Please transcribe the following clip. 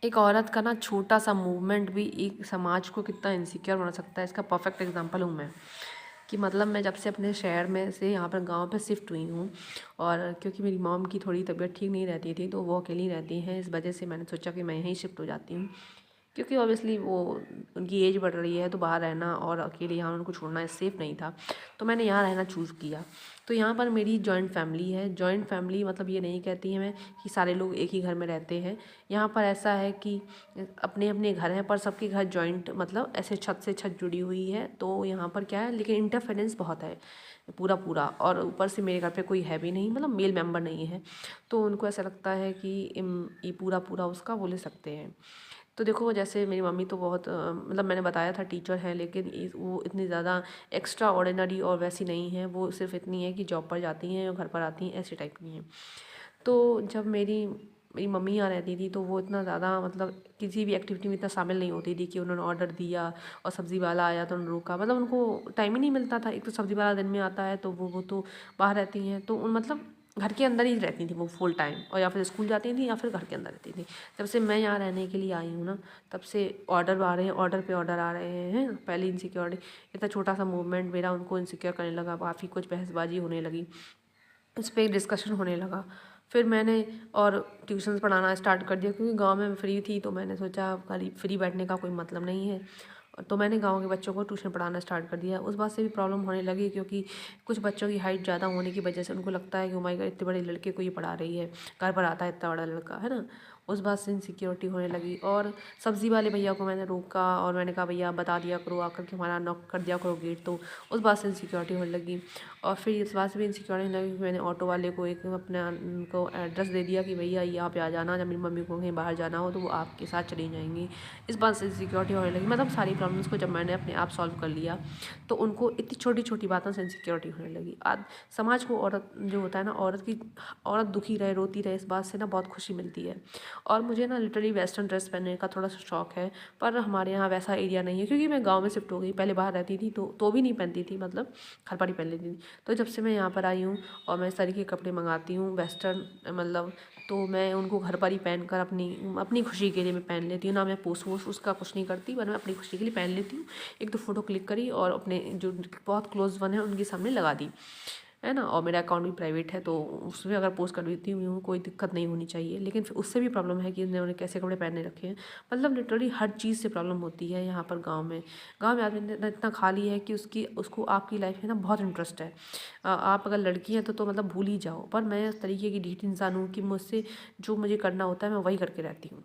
एक औरत का ना छोटा-सा मूवमेंट भी एक समाज को कितना इनसिक्योर बना सकता है, इसका परफेक्ट एग्जांपल हूँ मैं। कि मतलब मैं जब से अपने शहर में से यहाँ पर गाँव पे शिफ्ट हुई हूँ, और क्योंकि मेरी मॉम की थोड़ी तबीयत ठीक नहीं रहती थी, तो वो अकेली रहती हैं, इस वजह से मैंने सोचा कि मैं यहीं शिफ्ट हो जाती हूँ। क्योंकि ऑब्वियसली वो उनकी एज बढ़ रही है, तो बाहर रहना और अकेले यहाँ उनको छोड़ना सेफ़ नहीं था। तो मैंने यहाँ रहना चूज़ किया। तो यहाँ पर मेरी जॉइंट फैमिली है। जॉइंट फैमिली मतलब ये नहीं कहती है मैं कि सारे लोग एक ही घर में रहते हैं। यहाँ पर ऐसा है कि अपने अपने घर हैं, पर सबके घर जॉइंट मतलब ऐसे छत से छत जुड़ी हुई है। तो यहाँ पर क्या है, लेकिन इंटरफेरेंस बहुत है पूरा पूरा, और ऊपर से मेरे घर पे कोई है भी नहीं, मतलब मेल मेंबर नहीं है। तो उनको ऐसा लगता है कि ये पूरा पूरा उसका वो ले सकते हैं। तो देखो, जैसे मेरी मम्मी तो बहुत मतलब मैंने बताया था टीचर है, लेकिन वो इतनी ज़्यादा एक्स्ट्रा ऑर्डिनरी और वैसी नहीं है। वो सिर्फ इतनी है कि जॉब पर जाती हैं और घर पर आती हैं, ऐसे टाइप की हैं। तो जब मेरी मेरी मम्मी यहाँ रहती थी, तो वो इतना ज़्यादा मतलब किसी भी एक्टिविटी में इतना शामिल नहीं होती थी कि उन्होंने ऑर्डर दिया और सब्ज़ी वाला आया तो उन्होंने रोका, मतलब उनको टाइम ही नहीं मिलता था। एक तो सब्ज़ी वाला दिन में आता है, तो वो तो बाहर रहती हैं, तो उन मतलब घर के अंदर ही रहती थी वो फुल टाइम, और या फिर स्कूल जाती थी या फिर घर के अंदर रहती थी। जब से मैं यहाँ रहने के लिए आई हूँ ना, तब से ऑर्डर आ रहे हैं, ऑर्डर पे ऑर्डर आ रहे हैं। पहले इनसिक्योरिटी, इतना छोटा सा मूवमेंट मेरा उनको इनसिक्योर करने लगा, काफ़ी कुछ बहसबाजी होने लगी, इस पे डिस्कशन होने लगा। फिर मैंने और ट्यूशन्स पढ़ाना स्टार्ट कर दिया, क्योंकि गांव में मैं फ्री थी, तो मैंने सोचा खाली फ्री बैठने का कोई मतलब नहीं है। तो मैंने गांव के बच्चों को ट्यूशन पढ़ाना स्टार्ट कर दिया। उस बात से भी प्रॉब्लम होने लगी, क्योंकि कुछ बच्चों की हाइट ज़्यादा होने की वजह से उनको लगता है कि ओ माय गॉड, इतने बड़े लड़के को ये पढ़ा रही है, घर पर आता है इतना बड़ा लड़का, है ना। उस बात से इनसिक्योरिटी होने लगी। और सब्ज़ी वाले भैया को मैंने रोका और मैंने कहा, भैया बता दिया करो आकर के, हमारा नॉक कर दिया करो गेट। तो उस बात से इनसिक्योरिटी होने लगी। और फिर इस बात से भी इनसिक्योरिटी होने लगी कि मैंने ऑटो वाले को एक अपना उनको एड्रेस दे दिया कि भैया यहाँ पे आ जाना, जब मेरी मम्मी को कहीं बाहर जाना हो तो वो आपके साथ चली जाएंगी। इस बात से इनसिक्योरिटी होने लगी। मतलब सारी प्रॉब्लम्स को जब मैंने अपने आप सॉल्व कर लिया, तो उनको इतनी छोटी छोटी बातों से इनसिक्योरिटी होने लगी। आज समाज को औरत जो होता है ना, औरत दुखी रहे, रोती रहे, इस बात से ना बहुत खुशी मिलती है। और मुझे ना लिटरली वेस्टर्न ड्रेस पहनने का थोड़ा सा शौक है, पर हमारे यहाँ वैसा एरिया नहीं है, क्योंकि मैं गाँव में शिफ्ट हो गई। पहले बाहर रहती थी तो भी नहीं पहनती थी, मतलब घर पर ही पहन लेती थी। तो जब से मैं यहाँ पर आई हूँ और मैं इस तरह के कपड़े मंगाती हूँ वेस्टर्न, मतलब तो मैं उनको घर पर ही पहन कर अपनी अपनी खुशी के लिए मैं पहन लेती हूँ। ना मैं पोस्ट वोस्ट उसका कुछ नहीं करती, पर मैं अपनी खुशी के लिए पहन लेती हूँ। एक दो फोटो क्लिक करी और अपने जो बहुत क्लोज वन है उनके सामने लगा दी, है ना। और मेरा अकाउंट भी प्राइवेट है, तो उसमें अगर पोस्ट कर देती हूँ कोई दिक्कत नहीं होनी चाहिए। लेकिन फिर उससे भी प्रॉब्लम है कि उन्होंने कैसे कपड़े पहने रखे हैं। मतलब लिटरली हर चीज़ से प्रॉब्लम होती है यहाँ पर गाँव में। गाँव में आदमी इतना खाली है कि उसको आपकी लाइफ में ना बहुत इंटरेस्ट है। आप अगर लड़की हैं तो मतलब भूल ही जाओ। पर मैं इस तरीके की ढीठ इंसान हूँ कि मुझसे जो मुझे करना होता है मैं वही करके रहती हूँ।